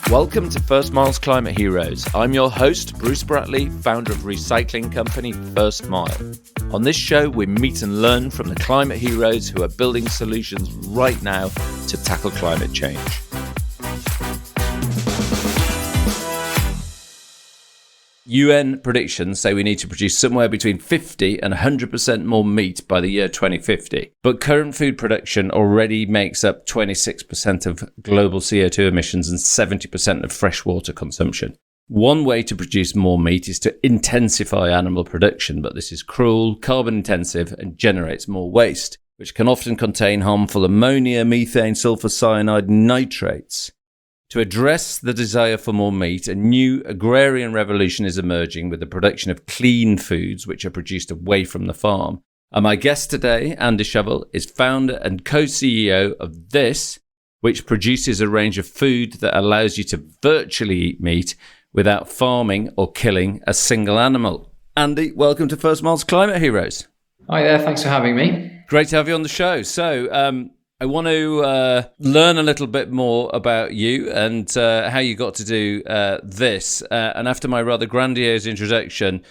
Welcome to First Mile's Climate Heroes. I'm your host, Bruce Bratley, founder of recycling company First Mile. On this show, we meet and learn from the climate heroes who are building solutions right now to tackle climate change. UN predictions say we need to produce somewhere between 50 and 100% more meat by the year 2050. But current food production already makes up 26% of global CO2 emissions and 70% of freshwater consumption. One way to produce more meat is to intensify animal production, but this is cruel, carbon intensive, and generates more waste, which can often contain harmful ammonia, methane, sulfur cyanide, and nitrates. To address the desire for more meat, a new agrarian revolution is emerging with the production of clean foods which are produced away from the farm. And my guest today, Andy Shovel, is founder and co-CEO of This, which produces a range of food that allows you to virtually eat meat without farming or killing a single animal. Andy, welcome to First Mile's Climate Heroes. Hi there, thanks for having me. Great to have you on the show. So, I want to learn a little bit more about you and how you got to do this. And after my rather grandiose introduction,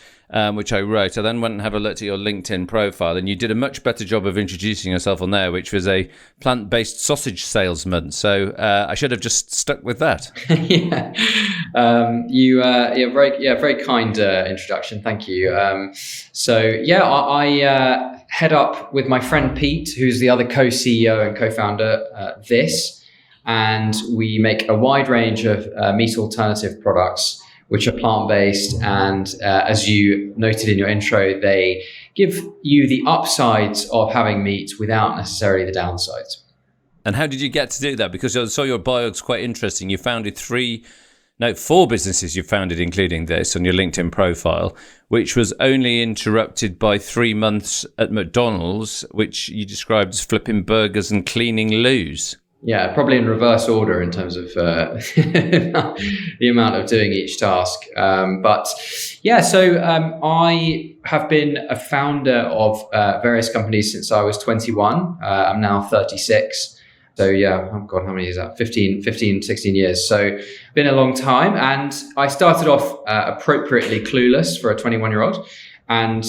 which I wrote, I then went and had a look at your LinkedIn profile, and you did a much better job of introducing yourself on there, which was a plant-based sausage salesman. So I should have just stuck with that. Very kind introduction. Thank you. I head up with my friend Pete, who's the other co-CEO and co-founder, This, and we make a wide range of meat alternative products which are plant-based, and as you noted in your intro, they give you the upsides of having meat without necessarily the downsides. And how did you get to do that? Because I saw your bio is quite interesting. You founded four businesses you founded, including This, on your LinkedIn profile, which was only interrupted by 3 months at McDonald's, which you described as flipping burgers and cleaning loos. Yeah, probably in reverse order in terms of the amount of doing each task. I have been a founder of various companies since I was 21. I'm now 36. So how many is that? 15, 16 years. So been a long time. And I started off appropriately clueless for a 21-year-old and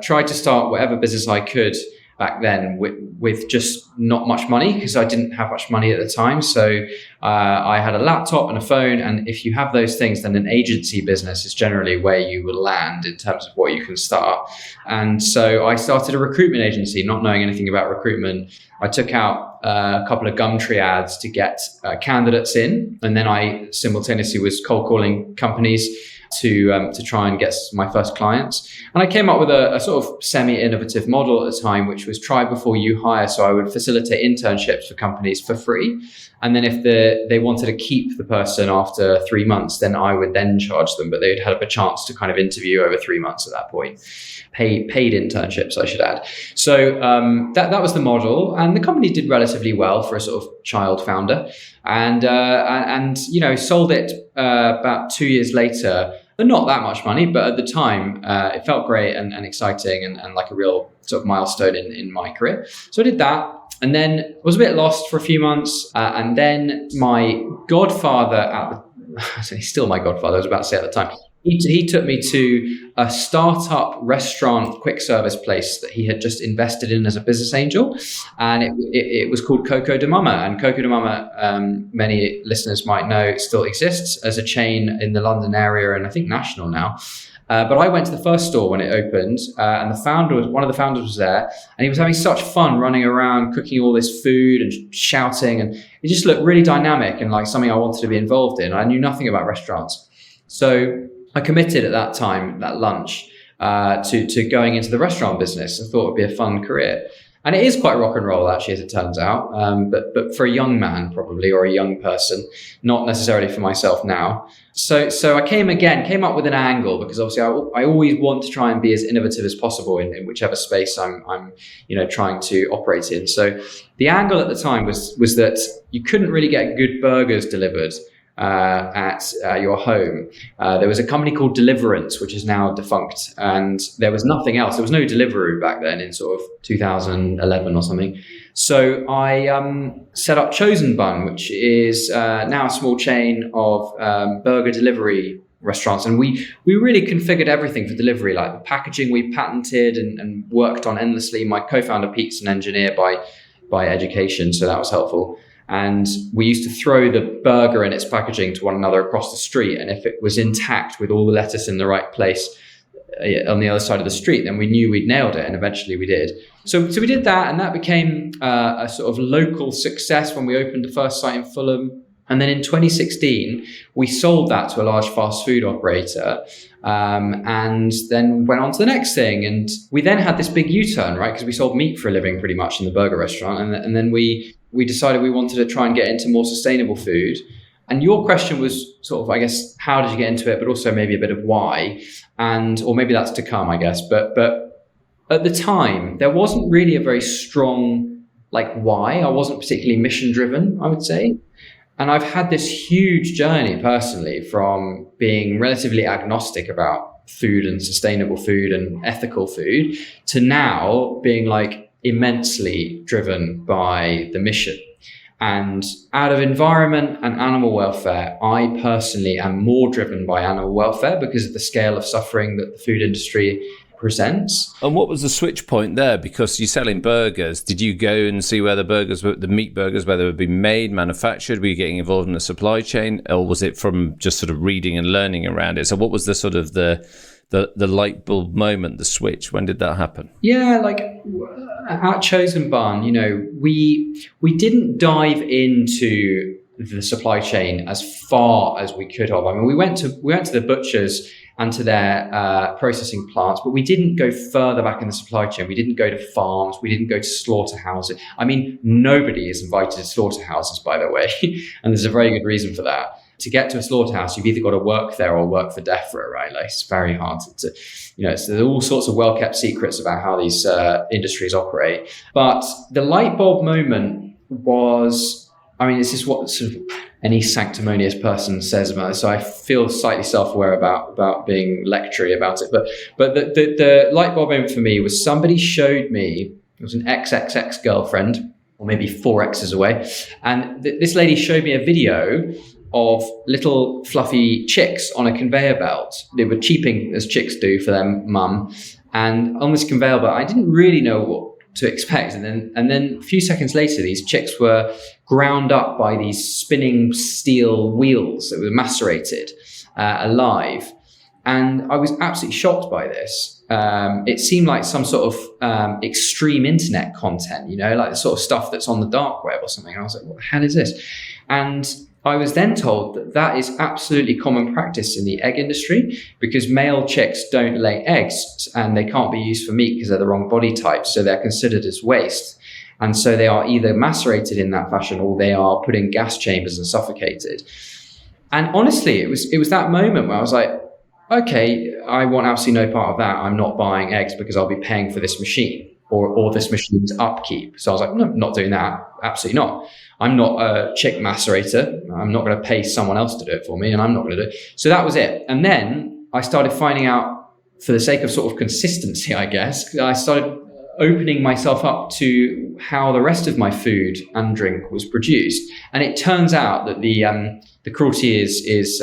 tried to start whatever business I could back then with just not much money, because I didn't have much money at the time. So I had a laptop and a phone, and if you have those things, then an agency business is generally where you will land in terms of what you can start. And so I started a recruitment agency, not knowing anything about recruitment. I took out a couple of Gumtree ads to get candidates in, and then I simultaneously was cold calling companies to try and get my first clients. And I came up with a sort of semi-innovative model at the time, which was try before you hire. So I would facilitate internships for companies for free. And then if they wanted to keep the person after 3 months, then I would then charge them, but they'd have a chance to kind of interview over 3 months at that point. Paid internships, I should add. So that was the model, and the company did relatively well for a sort of child founder, and sold it about 2 years later. But not that much money, but at the time, it felt great and exciting and like a real sort of milestone in my career. So I did that, and then was a bit lost for a few months. And then my godfather he's still my godfather, I was about to say at the time, he took me to a startup restaurant quick service place that he had just invested in as a business angel. And it was called Coco de Mama. And Coco de Mama, many listeners might know, still exists as a chain in the London area and I think national now. But I went to the first store when it opened, and one of the founders was there, and he was having such fun running around cooking all this food and shouting, and it just looked really dynamic and like something I wanted to be involved in. I knew nothing about restaurants. So I committed at that time, that lunch, to going into the restaurant business. I thought it'd be a fun career. And it is quite rock and roll, actually, as it turns out. But for a young man, probably, or a young person, not necessarily for myself now. So I came up with an angle, because obviously I always want to try and be as innovative as possible in whichever space I'm trying to operate in. So the angle at the time was that you couldn't really get good burgers delivered at your home. There was a company called Deliverance, which is now defunct, and there was nothing else. There was no Deliveroo back then in sort of 2011 or something. So I set up Chosen Bun, which is now a small chain of burger delivery restaurants. And we really configured everything for delivery, like the packaging we patented and worked on endlessly. My co-founder, Pete's an engineer by education, so that was helpful. And we used to throw the burger and its packaging to one another across the street. And if it was intact with all the lettuce in the right place on the other side of the street, then we knew we'd nailed it. And eventually we did. So we did that, and that became a sort of local success when we opened the first site in Fulham. And then in 2016, we sold that to a large fast food operator, and then went on to the next thing. And we then had this big U-turn, right? Because we sold meat for a living pretty much in the burger restaurant. And then we decided we wanted to try and get into more sustainable food. And your question was sort of, I guess, how did you get into it? But also maybe a bit of why, or maybe that's to come, I guess. But at the time, there wasn't really a very strong why. I wasn't particularly mission driven, I would say. And I've had this huge journey personally from being relatively agnostic about food and sustainable food and ethical food to now being immensely driven by the mission. And out of environment and animal welfare, I personally am more driven by animal welfare because of the scale of suffering that the food industry presents. And what was the switch point there? Because you're selling burgers. Did you go and see where the meat burgers, where they were being made, manufactured? Were you getting involved in the supply chain, or was it from just sort of reading and learning around it? So what was the sort of the light bulb moment, the switch? When did that happen? Yeah, at Chosen Bun, we didn't dive into the supply chain as far as we could have. I mean, we went to the butchers and to their processing plants, but we didn't go further back in the supply chain. We didn't go to farms. We didn't go to slaughterhouses. I mean, nobody is invited to slaughterhouses, by the way, and there's a very good reason for that. To get to a slaughterhouse, you've either got to work there or work for DEFRA, right? It's very hard to so there's all sorts of well-kept secrets about how these industries operate. But the light bulb moment was, this is what sort of any sanctimonious person says about it. So I feel slightly self-aware about being lectury about it. But the light bulb moment for me was somebody showed me, it was an XXX girlfriend, or maybe 4X's away. And this lady showed me a video of little fluffy chicks on a conveyor belt. They were cheeping as chicks do for their mum. And on this conveyor belt, I didn't really know what to expect. And then a few seconds later, these chicks were ground up by these spinning steel wheels that were macerated alive. And I was absolutely shocked by this. It seemed like some sort of extreme internet content, like the sort of stuff that's on the dark web or something. And I was like, what the hell is this? And I was then told that is absolutely common practice in the egg industry because male chicks don't lay eggs and they can't be used for meat because they're the wrong body type. So they're considered as waste. And so they are either macerated in that fashion or they are put in gas chambers and suffocated. And honestly, it was that moment where I was like, okay, I want absolutely no part of that. I'm not buying eggs because I'll be paying for this machine or this machine's upkeep. So I was like, no, not doing that. Absolutely not. I'm not a chick macerator. I'm not going to pay someone else to do it for me, and I'm not going to do it. So that was it. And then I started finding out, for the sake of sort of consistency, I guess, I started opening myself up to how the rest of my food and drink was produced. And it turns out that the cruelty is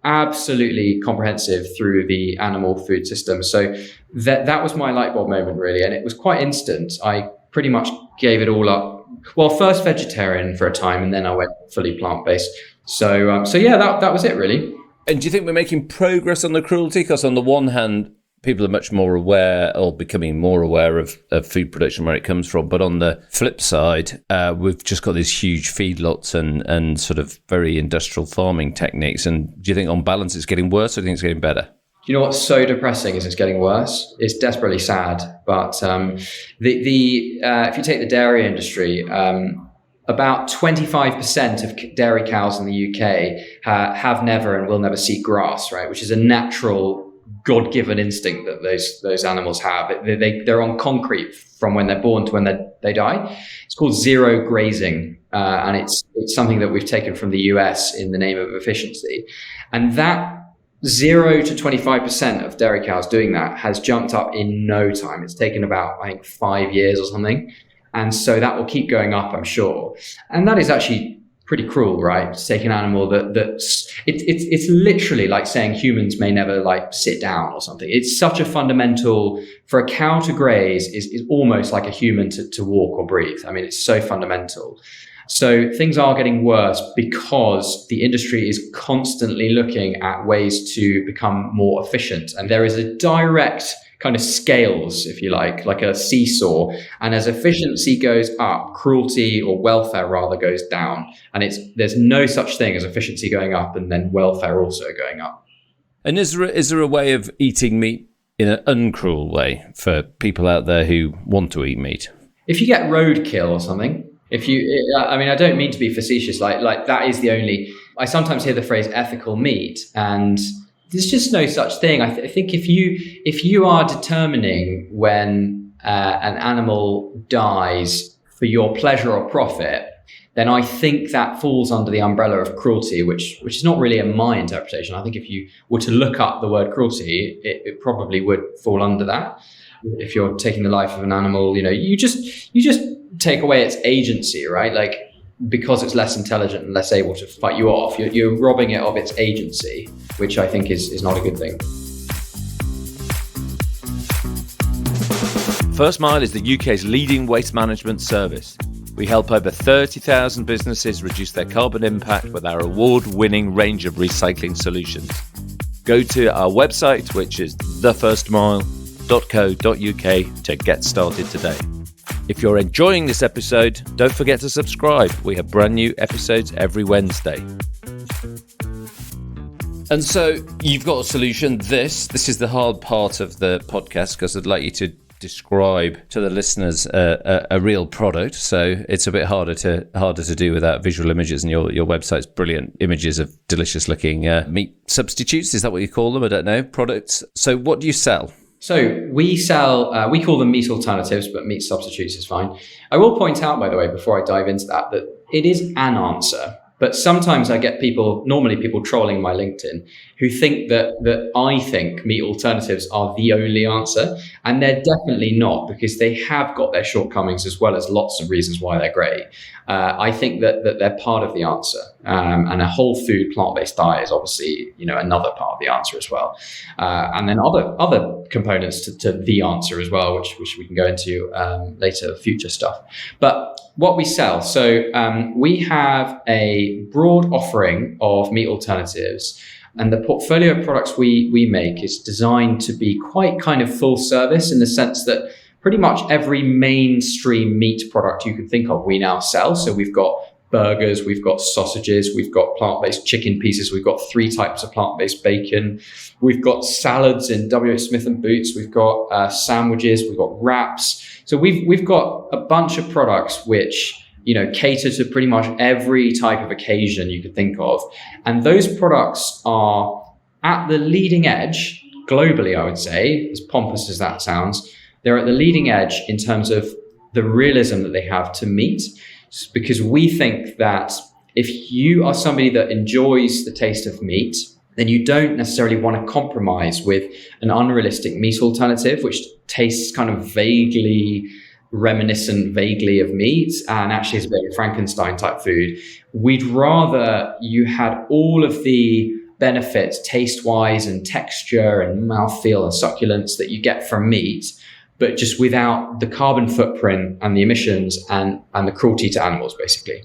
absolutely comprehensive through the animal food system. So that was my light bulb moment, really. And it was quite instant. I pretty much gave it all up. Well, first vegetarian for a time, and then I went fully plant-based. So yeah, that was it, really. And do you think we're making progress on the cruelty? Because on the one hand, people are much more aware or becoming more aware of food production, where it comes from. But on the flip side, we've just got these huge feedlots and sort of very industrial farming techniques. And do you think on balance it's getting worse, or do you think it's getting better? You know what's so depressing is it's getting worse. It's desperately sad. But if you take the dairy industry, about 25% of dairy cows in the UK have never and will never see grass, right? Which is a natural God-given instinct that those animals have. They're on concrete from when they're born to when they die. It's called zero grazing, and it's something that we've taken from the US in the name of efficiency. And that 0 to 25% of dairy cows doing that has jumped up in no time. It's taken about, I think, 5 years or something. And so that will keep going up, I'm sure. And that is actually pretty cruel, right? To take an animal it's literally like saying humans may never like sit down or something. It's such a fundamental, for a cow to graze is almost like a human to walk or breathe. I mean, it's so fundamental. So things are getting worse because the industry is constantly looking at ways to become more efficient. And there is a direct kind of scales, if you like a seesaw. And as efficiency goes up, cruelty or welfare rather goes down. And there's no such thing as efficiency going up and then welfare also going up. And is there a way of eating meat in an uncruel way for people out there who want to eat meat? If you get roadkill or something, I don't mean to be facetious, like that is the only, I sometimes hear the phrase ethical meat, and there's just no such thing. I think if you are determining when an animal dies for your pleasure or profit, then I think that falls under the umbrella of cruelty, which is not really my interpretation. I think if you were to look up the word cruelty, it probably would fall under that. If you're taking the life of an animal, you just take away its agency, right? Like, because it's less intelligent and less able to fight you off, you're robbing it of its agency, which I think is not a good thing. First Mile is the UK's leading waste management service. We help over 30,000 businesses reduce their carbon impact with our award-winning range of recycling solutions. Go to our website, which is thefirstmile.co.uk, to get started today. If you're enjoying this episode, don't forget to subscribe. We have brand new episodes every Wednesday. And so you've got a solution. This is the hard part of the podcast, because I'd like you to describe to the listeners a real product. So it's a bit harder to do without visual images, and your website's brilliant images of delicious looking meat substitutes. Is that what you call them? I don't know. Products. So what do you sell? So we sell, we call them meat alternatives, but meat substitutes is fine. I will point out, by the way, before I dive into that it is an answer. But sometimes I get normally people trolling my LinkedIn, who think that I think meat alternatives are the only answer. And they're definitely not, because they have got their shortcomings as well as lots of reasons why they're great. I think that they're part of the answer. And a whole food plant-based diet is obviously, another part of the answer as well. And then other components to the answer as well, which we can go into later, future stuff. But what we sell, so we have a broad offering of meat alternatives, and the portfolio of products we make is designed to be quite kind of full service, in the sense that pretty much every mainstream meat product you can think of, we now sell. So we've got burgers, we've got sausages, we've got plant-based chicken pieces, we've got 3 types of plant-based bacon, we've got salads in WH Smith & Boots, we've got sandwiches, we've got wraps. So we've got a bunch of products which cater to pretty much every type of occasion you could think of, and those products are at the leading edge globally. I would say, as pompous as that sounds, they're at the leading edge in terms of the realism that they have to meat. Because we think that if you are somebody that enjoys the taste of meat, then you don't necessarily want to compromise with an unrealistic meat alternative, which tastes kind of vaguely of meat and actually is a bit of Frankenstein type food. We'd rather you had all of the benefits taste-wise and texture and mouthfeel and succulence that you get from meat, but just without the carbon footprint and the emissions and the cruelty to animals, basically.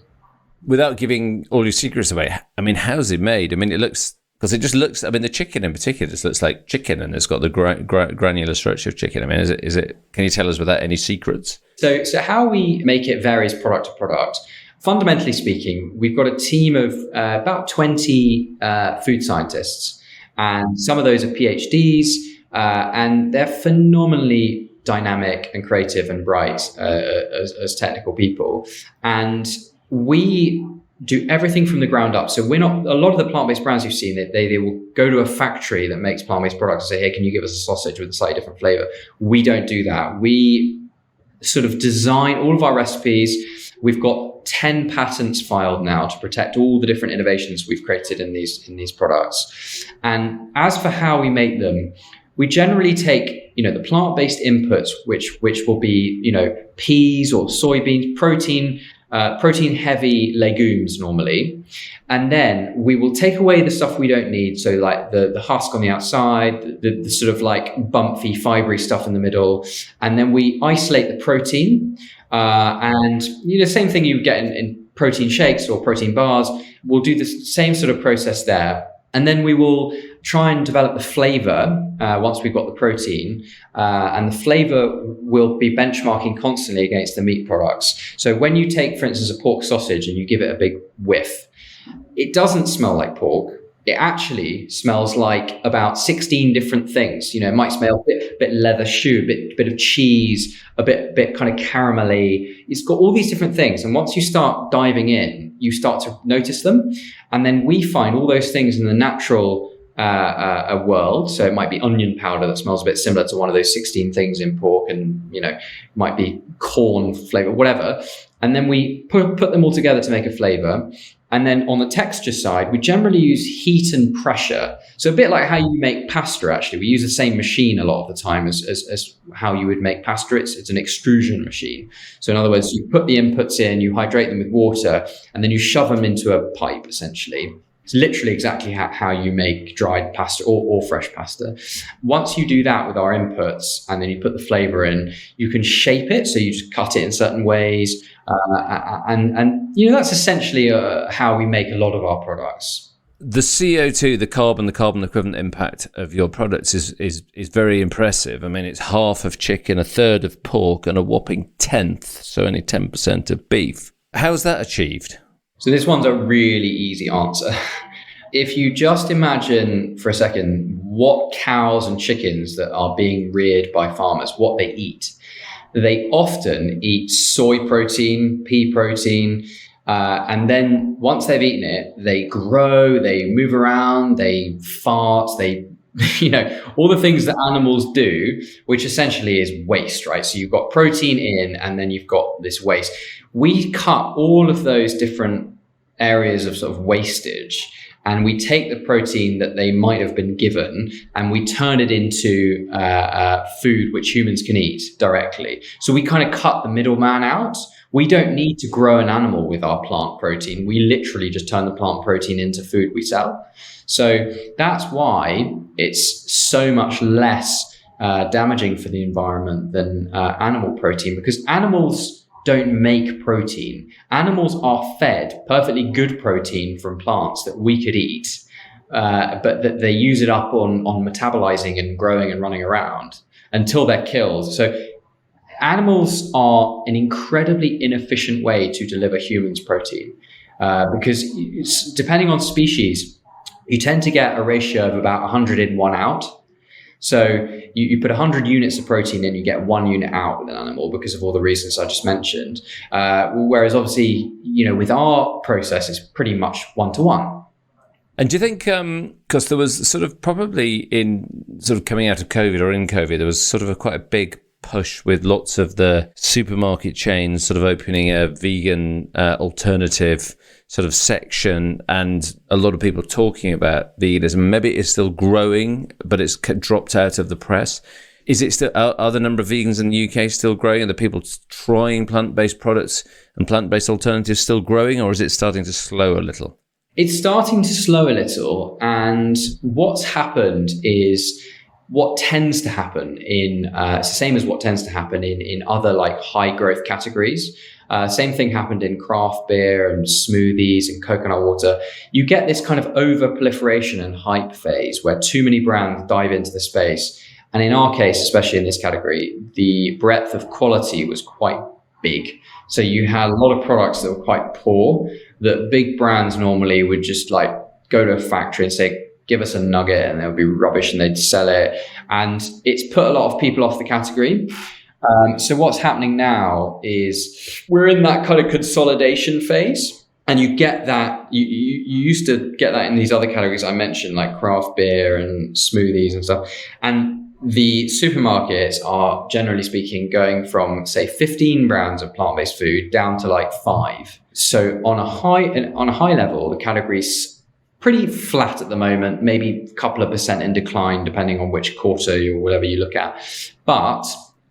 Without giving all your secrets away, I mean, how's it made? I mean, the chicken in particular just looks like chicken, and it's got the granular structure of chicken. I mean, is it? Can you tell us without any secrets? So how we make it varies product to product. Fundamentally speaking, we've got a team of about 20 food scientists, and some of those are PhDs, and they're phenomenally dynamic and creative and bright as technical people. And we do everything from the ground up. So we're not, a lot of the plant-based brands you've seen, they will go to a factory that makes plant-based products and say, hey, can you give us a sausage with a slightly different flavor? We don't do that. We sort of design all of our recipes. We've got 10 patents filed now to protect all the different innovations we've created in these products. And as for how we make them, we generally take, the plant-based inputs, which will be, peas or soybeans, protein heavy legumes normally. And then we will take away the stuff we don't need. So like the husk on the outside, the sort of like bumpy, fibery stuff in the middle. And then we isolate the protein. And same thing you get in protein shakes or protein bars. We'll do the same sort of process there. And then we will try and develop the flavor once we've got the protein. And the flavor will be benchmarking constantly against the meat products. So when you take, for instance, a pork sausage and you give it a big whiff, it doesn't smell like pork. It actually smells like about 16 different things. It might smell a bit leather shoe, a bit of cheese, a bit kind of caramelly. It's got all these different things. And once you start diving in, you start to notice them. And then we find all those things in the natural world. So it might be onion powder that smells a bit similar to one of those 16 things in pork, and might be corn flavor, whatever. And then we put them all together to make a flavor. And then on the texture side, we generally use heat and pressure. So a bit like how you make pasta, actually. We use the same machine a lot of the time as how you would make pasta. It's an extrusion machine. So in other words, you put the inputs in, you hydrate them with water, and then you shove them into a pipe, essentially. It's literally exactly how you make dried pasta or fresh pasta. Once you do that with our inputs and then you put the flavor in, you can shape it. So you just cut it in certain ways. And that's essentially how we make a lot of our products. The CO2, the carbon equivalent impact of your products is very impressive. I mean, it's half of chicken, a third of pork, and a whopping 10th, so only 10% of beef. How's that achieved? So this one's a really easy answer. If you just imagine for a second what cows and chickens that are being reared by farmers, what they eat. They often eat soy protein, pea protein, and then once they've eaten it, they grow, they move around, they fart, they, all the things that animals do, which essentially is waste, right? So you've got protein in, and then you've got this waste. We cut all of those different areas of sort of wastage, and we take the protein that they might have been given and we turn it into food which humans can eat directly. So we kind of cut the middleman out. We don't need to grow an animal with our plant protein. We literally just turn the plant protein into food we sell. So that's why it's so much less damaging for the environment than animal protein, because animals don't make protein. Animals are fed perfectly good protein from plants that we could eat, but that they use it up on metabolizing and growing and running around until they're killed. So animals are an incredibly inefficient way to deliver humans protein, because depending on species, you tend to get a ratio of about 100 in, 1 out. So you put 100 units of protein in, you get 1 unit out with an animal because of all the reasons I just mentioned. Whereas obviously, with our process, it's pretty much 1-to-1. And do you think, because there was sort of probably in sort of coming out of COVID or in COVID, there was sort of quite a big push with lots of the supermarket chains sort of opening a vegan alternative sort of section, and a lot of people talking about veganism. Maybe it's still growing, but it's dropped out of the press. Is it still, are the number of vegans in the UK still growing? Are the people trying plant-based products and plant-based alternatives still growing, or is it starting to slow a little? It's starting to slow a little, and what's happened is what tends to happen it's the same as what tends to happen in other like high growth categories. Same thing happened in craft beer and smoothies and coconut water. You get this kind of over proliferation and hype phase where too many brands dive into the space. And in our case, especially in this category, the breadth of quality was quite big. So you had a lot of products that were quite poor, that big brands normally would just like go to a factory and say, give us a nugget, and it would be rubbish, and they'd sell it. And it's put a lot of people off the category. So what's happening now is we're in that kind of consolidation phase. And you get that, you used to get that in these other categories I mentioned, like craft beer and smoothies and stuff. And the supermarkets are, generally speaking, going from, say, 15 brands of plant-based food down to like 5. So on a high level, the category's pretty flat at the moment, maybe a couple of percent in decline, depending on which quarter or whatever you look at. But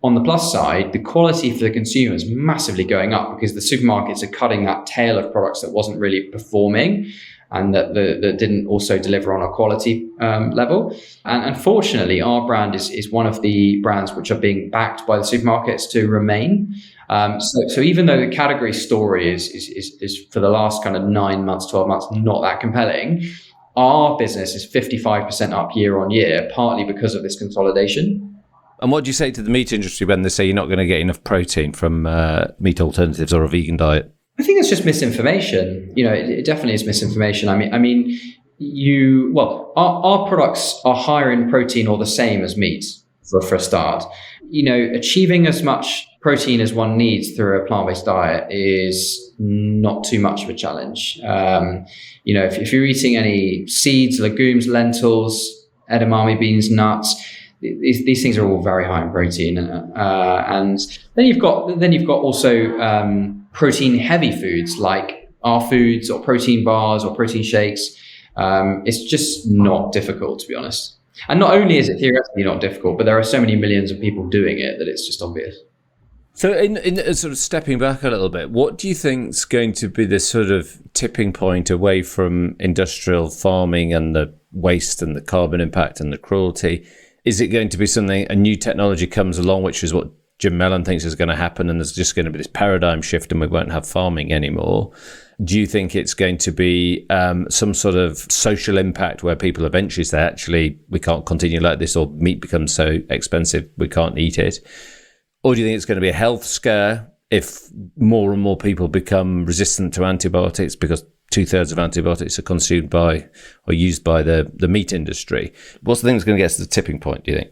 on the plus side, the quality for the consumer is massively going up because the supermarkets are cutting that tail of products that wasn't really performing and that didn't also deliver on a quality level. And unfortunately, our brand is one of the brands which are being backed by the supermarkets to remain. So even though the category story is for the last kind of 9 months, 12 months, not that compelling, our business is 55% up year on year, partly because of this consolidation. And what do you say to the meat industry when they say you're not going to get enough protein from meat alternatives or a vegan diet? I think it's just misinformation. It definitely is misinformation. Our products are higher in protein or the same as meat for a start. Achieving as much protein as one needs through a plant-based diet is not too much of a challenge. If you're eating any seeds, legumes, lentils, edamame beans, nuts, these things are all very high in protein, and then you've got also protein heavy foods like our foods or protein bars or protein shakes. It's just not difficult, to be honest. And not only is it theoretically not difficult, but there are so many millions of people doing it that it's just obvious. So in sort of stepping back a little bit, what do you think is going to be the sort of tipping point away from industrial farming and the waste and the carbon impact and the cruelty? Is it going to be something, a new technology comes along, which is what Jim Mellon thinks is going to happen, and there's just going to be this paradigm shift and we won't have farming anymore? Do you think it's going to be some sort of social impact where people eventually say, actually, we can't continue like this, or meat becomes so expensive we can't eat it? Or do you think it's going to be a health scare if more and more people become resistant to antibiotics because 2/3 of antibiotics are consumed by or used by the meat industry? What's the thing that's going to get us to the tipping point, do you think?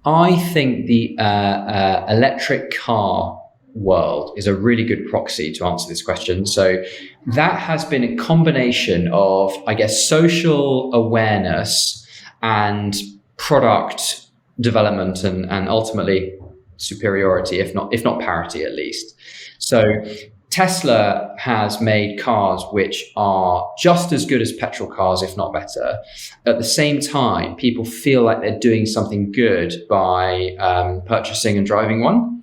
I think the electric car world is a really good proxy to answer this question. So that has been a combination of, I guess, social awareness and product development and ultimately superiority, if not parity at least. So Tesla has made cars which are just as good as petrol cars, if not better. At the same time, people feel like they're doing something good by purchasing and driving one.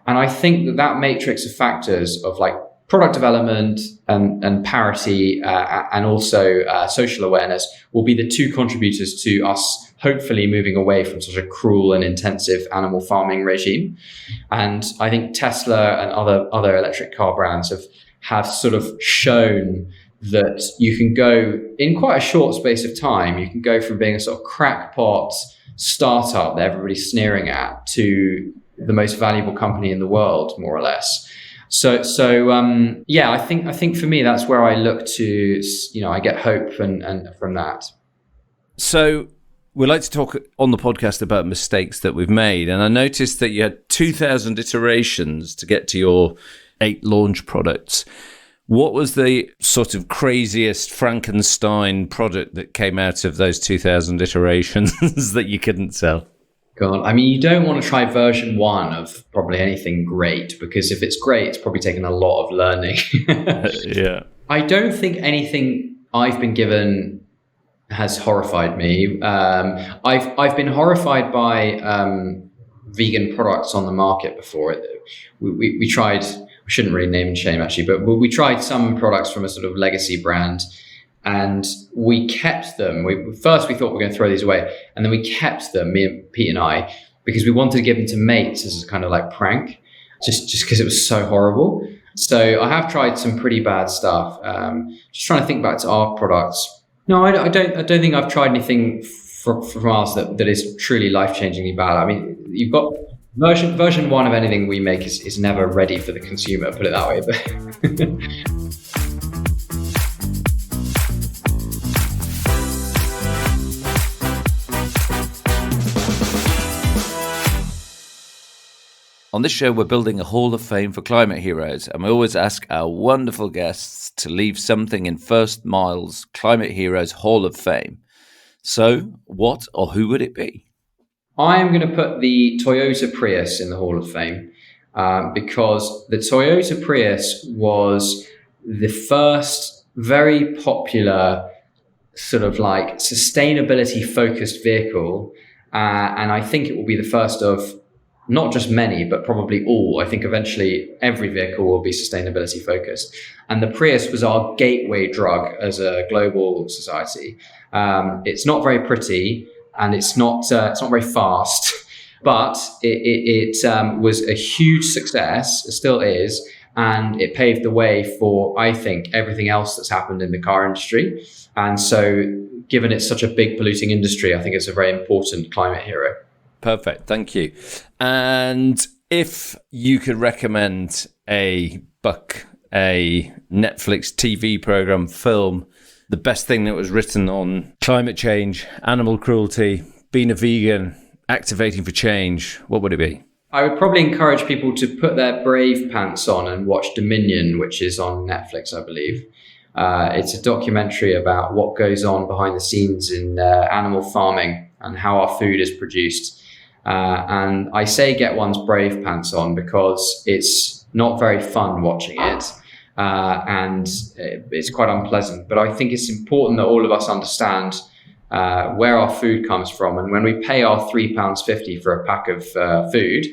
And I think that matrix of factors of like product development and parity and also social awareness will be the two contributors to us hopefully moving away from such a cruel and intensive animal farming regime. And I think Tesla and other electric car brands have sort of shown that you can go in quite a short space of time, you can go from being a sort of crackpot startup that everybody's sneering at to the most valuable company in the world, more or less. So I think for me, that's where I look to, I get hope and from that. So we like to talk on the podcast about mistakes that we've made. And I noticed that you had 2,000 iterations to get to your 8 launch products. What was the sort of craziest Frankenstein product that came out of those 2,000 iterations that you couldn't sell? God, you don't want to try version 1 of probably anything great, because if it's great, it's probably taken a lot of learning. Yeah. I don't think anything I've been given has horrified me. I've been horrified by vegan products on the market before. We tried, I shouldn't really name and shame actually, but we tried some products from a sort of legacy brand, and we kept them. First we thought we were going to throw these away, and then we kept them, me and Pete and I, because we wanted to give them to mates as a kind of like prank, just because it was so horrible. So I have tried some pretty bad stuff. Just trying to think back to our products. No, I don't think I've tried anything from ours that is truly life-changingly bad. You've got version 1 of anything we make is never ready for the consumer, put it that way. But On this show, we're building a Hall of Fame for climate heroes, and we always ask our wonderful guests to leave something in First Mile's Climate Heroes Hall of Fame. So, what or who would it be? I am going to put the Toyota Prius in the Hall of Fame because the Toyota Prius was the first very popular sort of like sustainability focused vehicle. And I think it will be the first of not just many, but probably all. I think eventually every vehicle will be sustainability focused. And the Prius was our gateway drug as a global society. It's not very pretty and it's not very fast, but it was a huge success. It still is. And it paved the way for, I think, everything else that's happened in the car industry. And so given it's such a big polluting industry, I think it's a very important climate hero. Perfect. Thank you. And if you could recommend a book, a Netflix TV program, film, the best thing that was written on climate change, animal cruelty, being a vegan, activating for change, what would it be? I would probably encourage people to put their brave pants on and watch Dominion, which is on Netflix, I believe. It's a documentary about what goes on behind the scenes in animal farming and how our food is produced. And I say get one's brave pants on because it's not very fun watching it. And it's quite unpleasant. But I think it's important that all of us understand where our food comes from. And when we pay our £3.50 for a pack of food,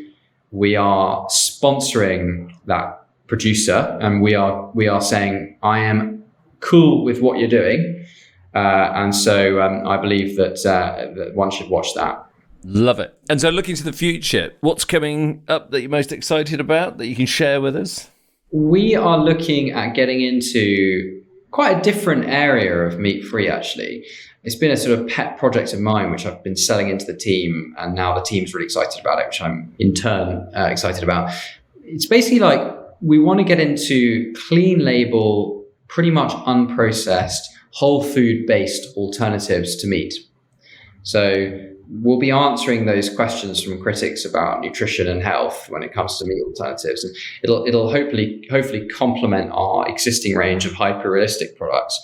we are sponsoring that producer, and we are saying, I am cool with what you're doing. And so I believe that one should watch that. Love it. And so looking to the future, what's coming up that you're most excited about that you can share with us? We are looking at getting into quite a different area of meat-free, actually. It's been a sort of pet project of mine, which I've been selling into the team, and now the team's really excited about it, which I'm in turn excited about. It's basically like we want to get into clean label, pretty much unprocessed, whole food-based alternatives to meat. So we'll be answering those questions from critics about nutrition and health when it comes to meat alternatives. And it'll hopefully complement our existing range of hyper-realistic products.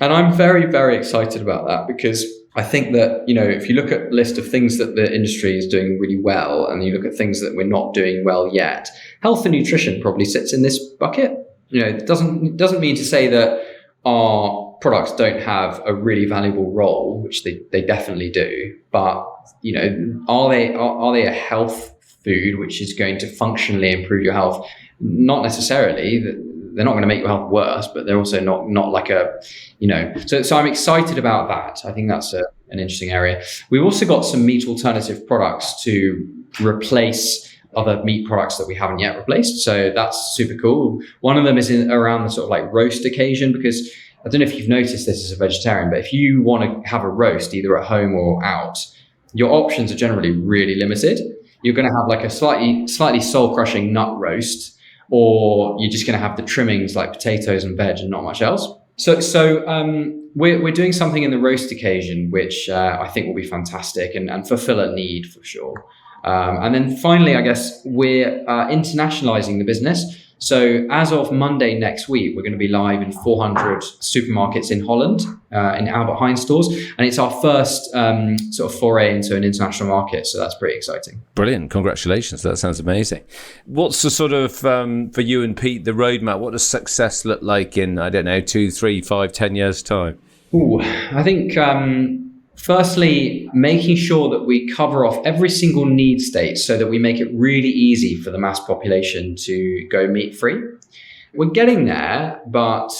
And I'm very, very excited about that because I think that, if you look at a list of things that the industry is doing really well, and you look at things that we're not doing well yet, health and nutrition probably sits in this bucket. It doesn't mean to say that our products don't have a really valuable role, which they definitely do. But are they a health food which is going to functionally improve your health? Not necessarily. They're not going to make your health worse, but they're also not like a. So I'm excited about that. I think that's an interesting area. We've also got some meat alternative products to replace other meat products that we haven't yet replaced. So that's super cool. One of them is around the sort of like roast occasion, because I don't know if you've noticed this as a vegetarian, but if you want to have a roast either at home or out, your options are generally really limited. You're going to have like a slightly soul-crushing nut roast, or you're just going to have the trimmings like potatoes and veg and not much else. So we're doing something in the roast occasion, which I think will be fantastic and fulfill a need for sure. And then finally, I guess we're internationalizing the business. So as of Monday next week, we're going to be live in 400 supermarkets in Holland, in Albert Heijn stores. And it's our first sort of foray into an international market. So that's pretty exciting. Brilliant. Congratulations. That sounds amazing. What's the sort of, for you and Pete, the roadmap? What does success look like in, 2, 3, 5, 10 years' time? I think... firstly, making sure that we cover off every single need state so that we make it really easy for the mass population to go meat-free. We're getting there, but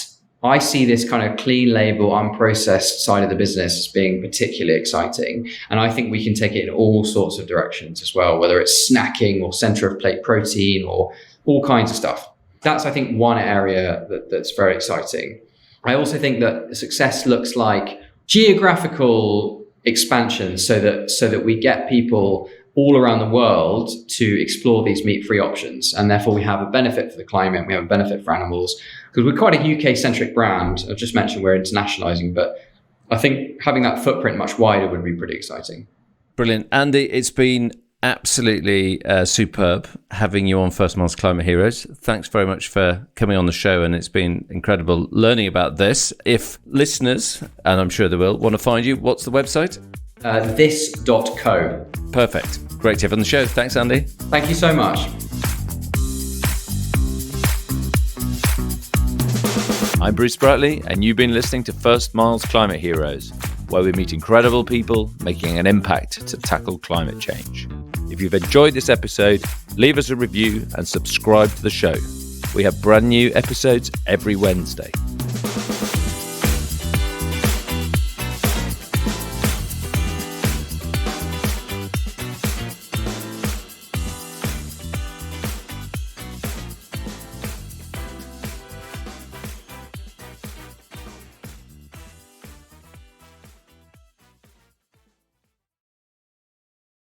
I see this kind of clean label, unprocessed side of the business as being particularly exciting. And I think we can take it in all sorts of directions as well, whether it's snacking or center of plate protein or all kinds of stuff. That's, I think, one area that's very exciting. I also think that success looks like geographical expansion so that we get people all around the world to explore these meat-free options. And therefore we have a benefit for the climate, we have a benefit for animals, because we're quite a UK-centric brand. I've just mentioned we're internationalizing, but I think having that footprint much wider would be pretty exciting. Brilliant. Andy, it's been absolutely superb having you on First Miles Climate Heroes. Thanks very much for coming on the show, and it's been incredible learning about this. If listeners, and I'm sure they will, want to find you, what's the website? This.co. Perfect. Great to have you on the show. Thanks, Andy. Thank you so much. I'm Bruce Spratley, and you've been listening to First Miles Climate Heroes, where we meet incredible people making an impact to tackle climate change. If you've enjoyed this episode, leave us a review and subscribe to the show. We have brand new episodes every Wednesday.